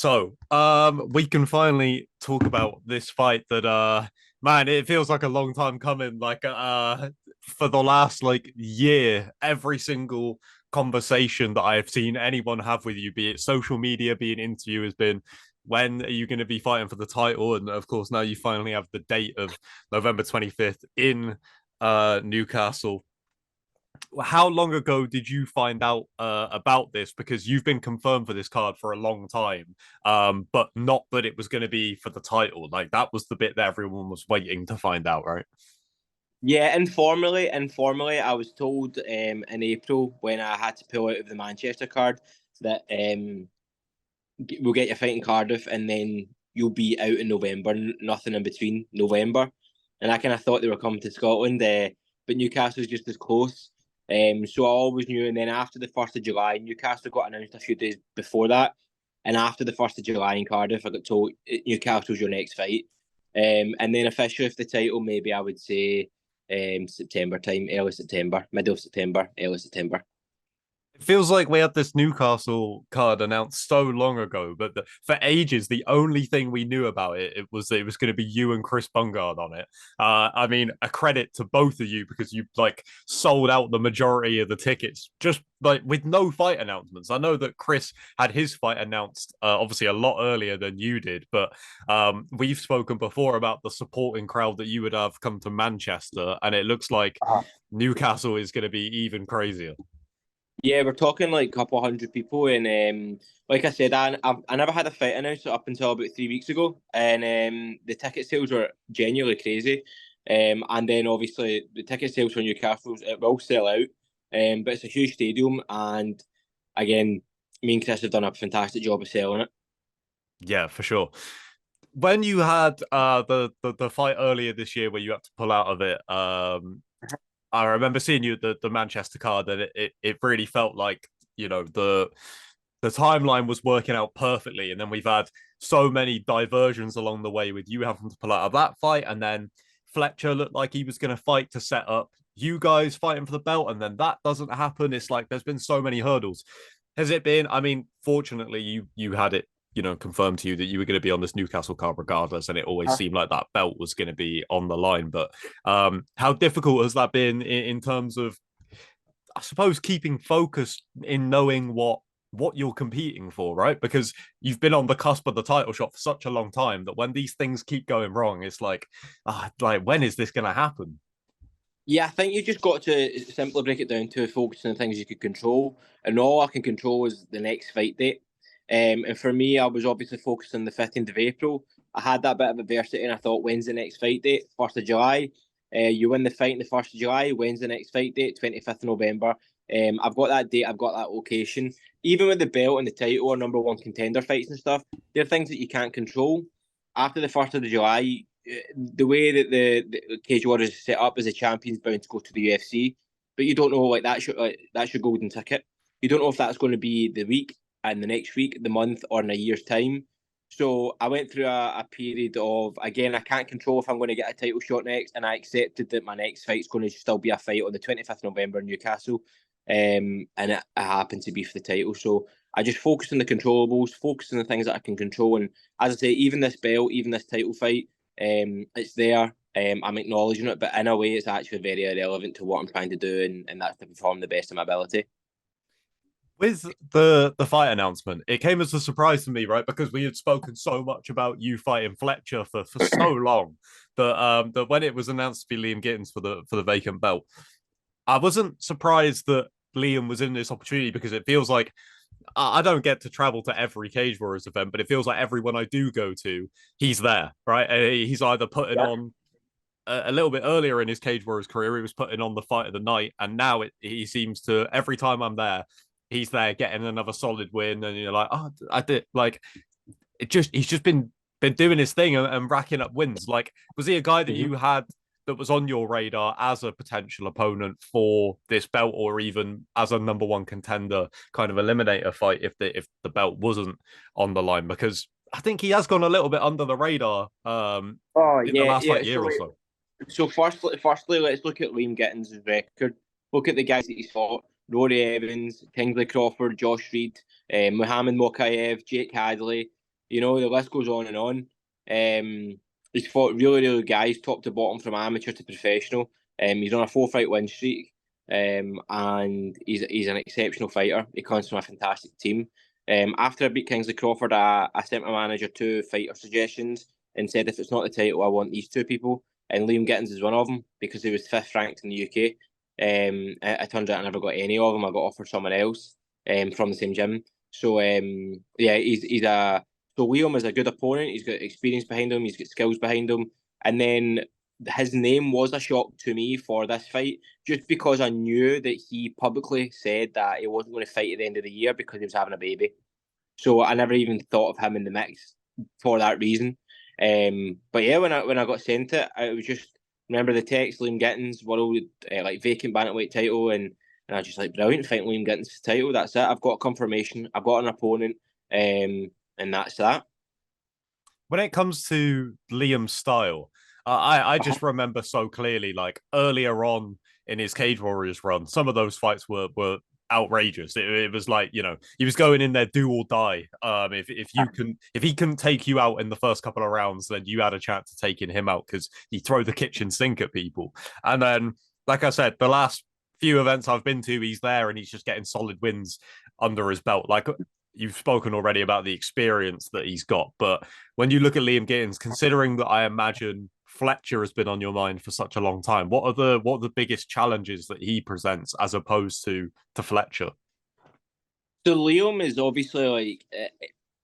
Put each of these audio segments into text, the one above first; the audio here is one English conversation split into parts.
We can finally talk about this fight that man, it feels like a long time coming. Like for the last like year, every single conversation that I have seen anyone have with you, be it social media, be it interview, has been when are you going to be fighting for the title? And of course, now you finally have the date of November 25th in Newcastle. How long ago did you find out about this? Because you've been confirmed for this card for a long time, but not that it was going to be for the title. Like that was the bit that everyone was waiting to find out, right? Yeah, informally, I was told in April when I had to pull out of the Manchester card that we'll get your fight in Cardiff and then you'll be out in November, nothing in between November. And I kind of thought they were coming to Scotland, but Newcastle's just as close. So I always knew. And then after the 1st of July, Newcastle got announced a few days before that. And after the 1st of July in Cardiff, I got told Newcastle's your next fight. And then officially for the title, maybe I would say September time, early September, middle of September, early September. It feels like we had this Newcastle card announced so long ago, but for ages, the only thing we knew about it was that it was going to be you and Chris Bungard on it. I mean, a credit to both of you because you like sold out the majority of the tickets just like with no fight announcements. I know that Chris had his fight announced obviously a lot earlier than you did, but we've spoken before about the supporting crowd that you would have come to Manchester, and it looks like Newcastle is going to be even crazier. Yeah, we're talking like a couple hundred people, and like I said, I never had a fight announced up until about 3 weeks ago, and the ticket sales were genuinely crazy. And then obviously the ticket sales for Newcastle it will sell out, but it's a huge stadium, and again, me and Chris have done a fantastic job of selling it. Yeah, for sure. When you had the fight earlier this year where you had to pull out of it, I remember seeing you at the Manchester card, and it really felt like the timeline was working out perfectly, and then we've had so many diversions along the way with you having to pull out of that fight, and then Fletcher looked like he was going to fight to set up you guys fighting for the belt, and then that doesn't happen. It's like there's been so many hurdles. Has it been? I mean, fortunately, you had it confirmed to you that you were going to be on this Newcastle card regardless, and it always seemed like that belt was going to be on the line. But how difficult has that been in terms of, I suppose, keeping focus in knowing what you're competing for, right? Because you've been on the cusp of the title shot for such a long time that when these things keep going wrong, it's like when is this going to happen? Yeah, I think you just got to simply break it down to focus on the things you can control, and all I can control is the next fight date. And for me, I was obviously focused on the 15th of April. I had that bit of adversity, and I thought, when's the next fight date? 1st of July. You win the fight in the 1st of July. When's the next fight date? 25th of November. I've got that date. I've got that location. Even with the belt and the title or number one contender fights and stuff, they're things that you can't control. After the 1st of July, the way that the Cage Warriors is set up as a champion's bound to go to the UFC, but you don't know that's your golden ticket. You don't know if that's going to be the week and the next week, the month, or in a year's time. So I went through a period of again I can't control if I'm going to get a title shot next, and I accepted that my next fight's going to still be a fight on the 25th of November in Newcastle, and it happened to be for the title. So I just focused on the controllables, focused on the things that I can control, and as I say, even this belt, even this title fight. It's there. I'm acknowledging it, but in a way, it's actually very irrelevant to what I'm trying to do, and that's to perform the best of my ability. With the fight announcement, it came as a surprise to me, right? Because we had spoken so much about you fighting Fletcher for so long that when it was announced to be Liam Gittins for the vacant belt, I wasn't surprised that Liam was in this opportunity because it feels like I don't get to travel to every Cage Warriors event, but it feels like everyone I do go to, he's there, right? He's either putting Yeah. on a little bit earlier in his Cage Warriors career, he was putting on the fight of the night, and now he seems to every time I'm there, he's there getting another solid win, and you're like, oh, I did like he's just been doing his thing and racking up wins. Like, was he a guy that Mhm. you had that was on your radar as a potential opponent for this belt, or even as a number one contender kind of eliminator fight if the belt wasn't on the line? Because I think he has gone a little bit under the radar Oh in the yeah, last like yeah. year or so. So firstly, let's look at Liam Gittins' record. Look at the guys that he's fought: Rory Evans, Kingsley Crawford, Josh Reed, Muhammad Mokaev, Jake Hadley. The list goes on and on. He's fought really, really guys, top to bottom, from amateur to professional. He's on a 4-fight win streak, and he's an exceptional fighter. He comes from a fantastic team. After I beat Kingsley Crawford, I sent my manager 2 fighter suggestions and said, if it's not the title, I want these 2 people. And Liam Gittins is one of them because he was 5th ranked in the UK. It turns out I never got any of them. I got offered someone else from the same gym. So yeah, he's a so Liam is a good opponent. He's got experience behind him. He's got skills behind him. And then his name was a shock to me for this fight, just because I knew that he publicly said that he wasn't going to fight at the end of the year because he was having a baby. So I never even thought of him in the mix for that reason. But yeah, when I got sent it, I was just remember the text, Liam Gittins world vacant bantamweight title, and I was just like, brilliant, fighting Liam Gittins title. That's it. I've got confirmation. I've got an opponent, and that's that. When it comes to Liam's style, I Uh-huh. just remember so clearly, like earlier on in his Cage Warriors run, some of those fights were outrageous. It was like, he was going in there do or die. If he couldn't take you out in the first couple of rounds, then you had a chance of taking him out because he throw the kitchen sink at people. And then, like I said, the last few events I've been to, he's there and he's just getting solid wins under his belt. Like, you've spoken already about the experience that he's got, but when you look at Liam Gittins, considering that I imagine Fletcher has been on your mind for such a long time, what are the biggest challenges that he presents as opposed to Fletcher? So Liam is obviously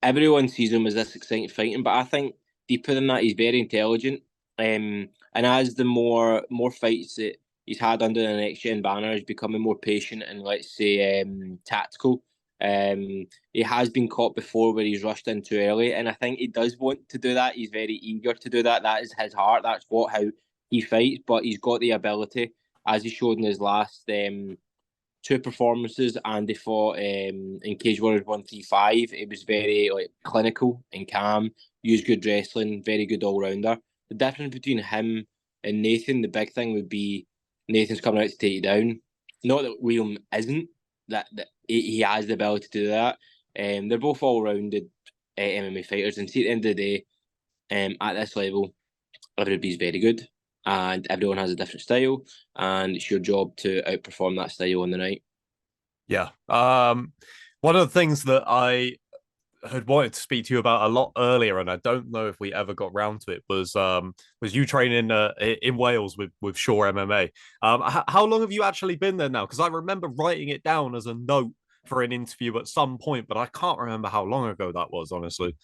everyone sees him as this exciting fighting, but I think deeper than that, he's very intelligent. And as the more fights that he's had under the next gen banner, he's becoming more patient and, let's say, tactical. He has been caught before where he's rushed in too early, and I think he does want to do that. He's very eager to do that. That is his heart. That's how he fights. But he's got the ability, as he showed in his last 2 performances, and they fought in Cage Warriors 135. It was very clinical and calm. Used good wrestling, very good all rounder. The difference between him and Nathan, the big thing would be Nathan's coming out to take you down. Not that William isn't. That he has the ability to do that. They're both all rounded MMA fighters, and see, at the end of the day, at this level, everybody's very good, and everyone has a different style, and it's your job to outperform that style on the night. Yeah. One of the things that I had wanted to speak to you about a lot earlier, and I don't know if we ever got round to it, was you training in Wales with Shaw MMA. How long have you actually been there now? Because I remember writing it down as a note for an interview at some point, but I can't remember how long ago that was, honestly.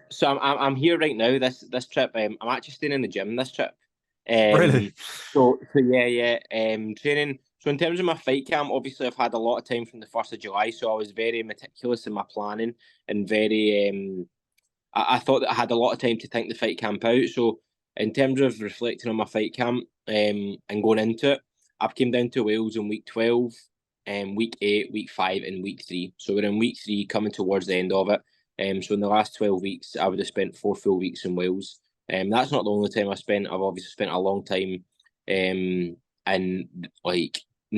So I'm here right now. This trip, I'm actually staying in the gym this trip. Really? So yeah. Training. So in terms of my fight camp, obviously I've had a lot of time from the 1st of July, so I was very meticulous in my planning and very. I thought that I had a lot of time to think the fight camp out. So in terms of reflecting on my fight camp, and going into it, I came down to Wales in week 12, week 8, week 5, and week 3. So we're in week 3, coming towards the end of it. So in the last 12 weeks, I would have spent 4 full weeks in Wales. That's not the only time I spent. I've obviously spent a long time, and in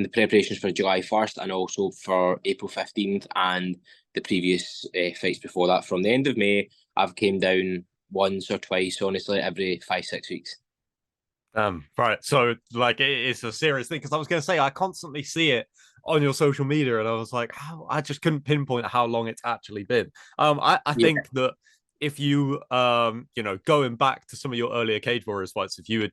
the preparations for July 1st and also for April 15th and the previous fights before that. From the end of May, I've came down once or twice, honestly, every 5-6 weeks. Right. So, like, it's a serious thing because I was going to say I constantly see it on your social media, and I was like, I just couldn't pinpoint how long it's actually been. I Yeah. think that if you, going back to some of your earlier Cage Warriors fights, if you had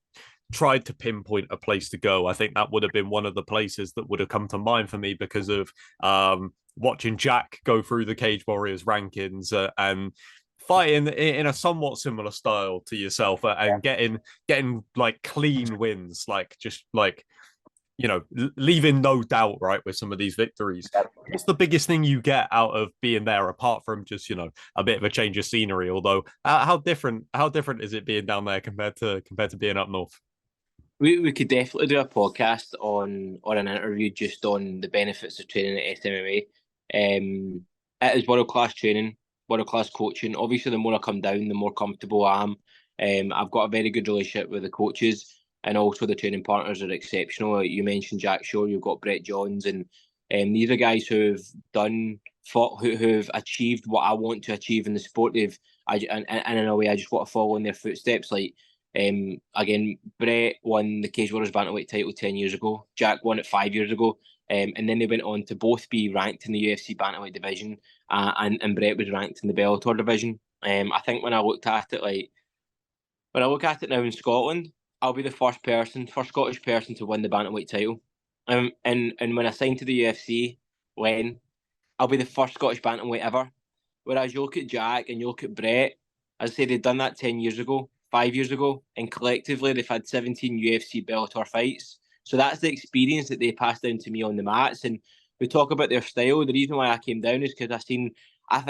tried to pinpoint a place to go, I think that would have been one of the places that would have come to mind for me because of watching Jack go through the Cage Warriors rankings and fighting in a somewhat similar style to yourself and getting like clean wins, like just like leaving no doubt, right, with some of these victories. What's the biggest thing you get out of being there, apart from just a bit of a change of scenery? Although, how different is it being down there compared to being up north? We could definitely do a podcast on or an interview just on the benefits of training at SMMA. It is world class training, world class coaching. Obviously, the more I come down, the more comfortable I am. I've got a very good relationship with the coaches, and also the training partners are exceptional. You mentioned Jack Shore, you've got Brett Johns and These are guys who've achieved what I want to achieve in the sport. And in a way, I just want to follow in their footsteps. Like, again, Brett won the Cage Warriors bantamweight title 10 years ago. Jack won it 5 years ago. And then they went on to both be ranked in the UFC bantamweight division, and Brett was ranked in the Bellator division. I think when I look at it now in Scotland, I'll be the first Scottish person to win the bantamweight title. And when I signed to the UFC, when I'll be the first Scottish bantamweight ever. Whereas you look at Jack and you look at Brett, as I say, they've done that 10 years ago, 5 years ago, and collectively they've had 17 UFC Bellator fights. So that's the experience that they passed down to me on the mats. And we talk about their style. The reason why I came down is because I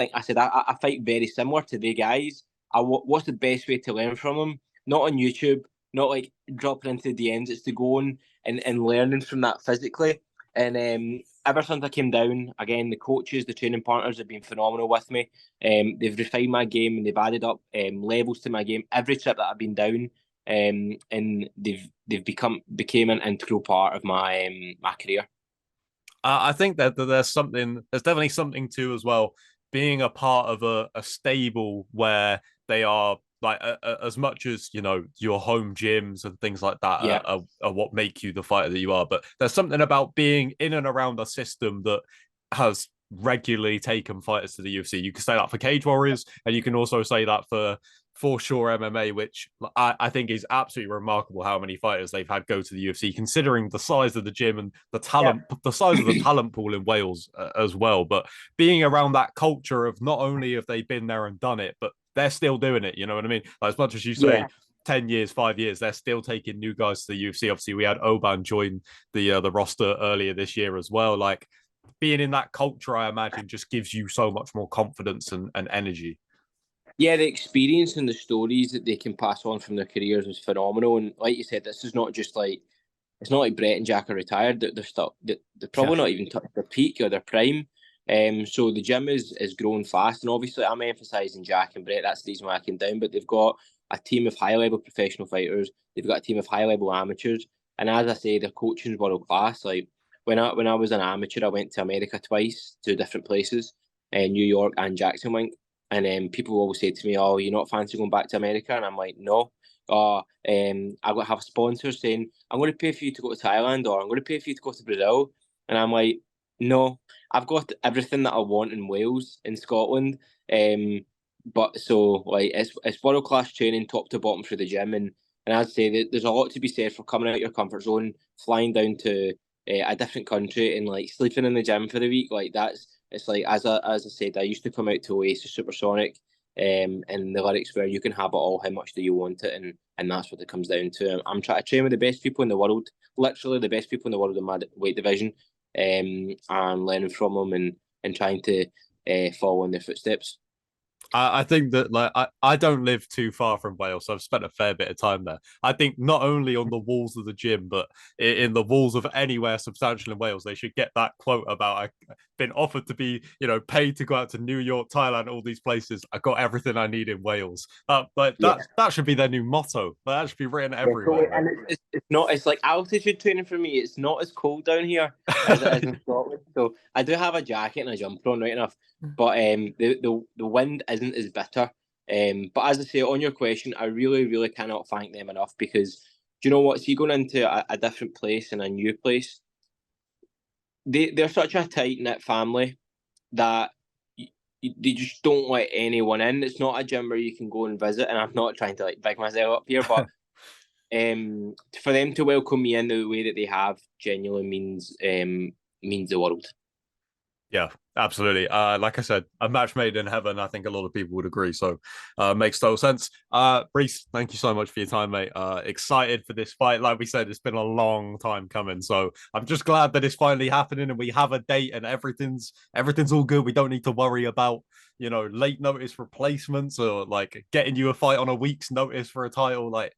fight very similar to the guys. What's the best way to learn from them? Not on YouTube, not like dropping into the DMs. It's to go on and learning from that physically. And ever since I came down, again, the coaches, the training partners have been phenomenal with me. They've refined my game and they've added up levels to my game every trip that I've been down. And they've became an integral part of my career. I think that there's definitely something to as well, being a part of a stable where they are like as much as your home gyms and things like that Yeah. are what make you the fighter that you are. But there's something about being in and around a system that has regularly taken fighters to the UFC. You can say that for Cage Warriors, and you can also say that for sure MMA, which I think is absolutely remarkable how many fighters they've had go to the UFC, considering the size of the gym and the size of the talent pool in Wales as well. But being around that culture of not only have they been there and done it, but they're still doing it. You know what I mean? Like, as much as you say 10 years, 5 years, they're still taking new guys to the UFC. Obviously, we had Oban join the roster earlier this year as well. Like, being in that culture, I imagine, just gives you so much more confidence and energy. Yeah, the experience and the stories that they can pass on from their careers is phenomenal. And like you said, this is not just like, it's not like Brett and Jack are retired. They're probably not even touched their peak or their prime. So the gym is growing fast, and obviously I'm emphasising Jack and Brett. That's the reason why I came down. But they've got a team of high level professional fighters. They've got a team of high level amateurs, and as I say, their coaching is world class. Like when I was an amateur, I went to America twice to different places, New York and Jackson Wink. And people always say to me, "Oh, you're not fancy going back to America?" And I'm like, "No." I got have sponsors saying, "I'm going to pay for you to go to Thailand," or "I'm going to pay for you to go to Brazil," and I'm like, "No, I've got everything that I want in Wales, in Scotland." But so like it's world class training, top to bottom for the gym, and I'd say that there's a lot to be said for coming out of your comfort zone, flying down to a different country, and like sleeping in the gym for the week. Like it's like as I said, I used to come out to Oasis Supersonic, and the lyrics where you can have it all, how much do you want it, and that's what it comes down to. I'm trying to train with the best people in the world, literally the best people in the world in my weight division, and learning from them and trying to follow in their footsteps. I think that like I don't live too far from Wales, so I've spent a fair bit of time there. I think not only on the walls of the gym, but in the walls of anywhere substantial in Wales, they should get that quote about I've been offered to be, paid to go out to New York, Thailand, all these places. I got everything I need in Wales. But Yeah. that should be their new motto. That should be written everywhere. And it's not. It's like altitude training for me. It's not as cold down here as it is in Scotland. So I do have a jacket and a jumper on, right enough, but the wind isn't as bitter. But as I say, on your question, I really, really cannot thank them enough, because do you know what? See, going into a different place and a new place, they're such a tight knit family that they just don't let anyone in. It's not a gym where you can go and visit, and I'm not trying to like big myself up here, but for them to welcome me in the way that they have genuinely means the world. Yeah, absolutely. Like I said, a match made in heaven. I think a lot of people would agree. So, makes total sense. Reece, thank you so much for your time, mate. Excited for this fight. Like we said, it's been a long time coming. So I'm just glad that it's finally happening and we have a date and everything's all good. We don't need to worry about late notice replacements or like getting you a fight on a week's notice for a title. Like,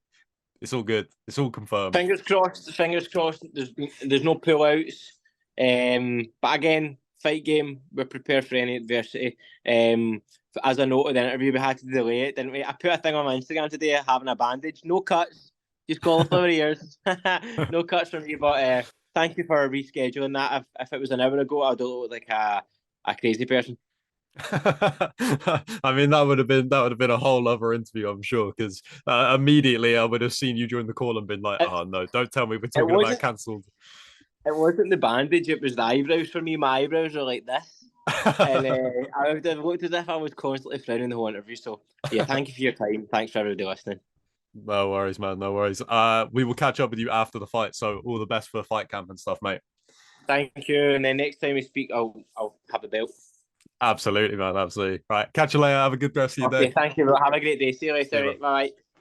it's all good. It's all confirmed. Fingers crossed. Fingers crossed. There's no pullouts. But again, fight game. We're prepared for any adversity. As I noted in the interview, we had to delay it, didn't we? I put a thing on my Instagram today having a bandage. No cuts, just cauliflower ears. No cuts from me, but thank you for rescheduling that. If it was an hour ago, I'd look like a crazy person. I mean, that would have been a whole other interview, I'm sure, because immediately I would have seen you during the call and been like, It, "Oh no, don't tell me we're it talking about wasn't cancelled." it wasn't the bandage, it was the eyebrows for me. My eyebrows are like this. And I would have looked as if I was constantly frowning the whole interview. So yeah, thank you for your time. Thanks for everybody listening. No worries, man. No worries. We will catch up with you after the fight. So all the best for fight camp and stuff, mate. Thank you. And then next time we speak, I'll have the belt. Absolutely, man. Absolutely. Right. Catch you later. Have a good rest of your Okay, day. thank you. Have a great day. See you See you, later. man. Bye.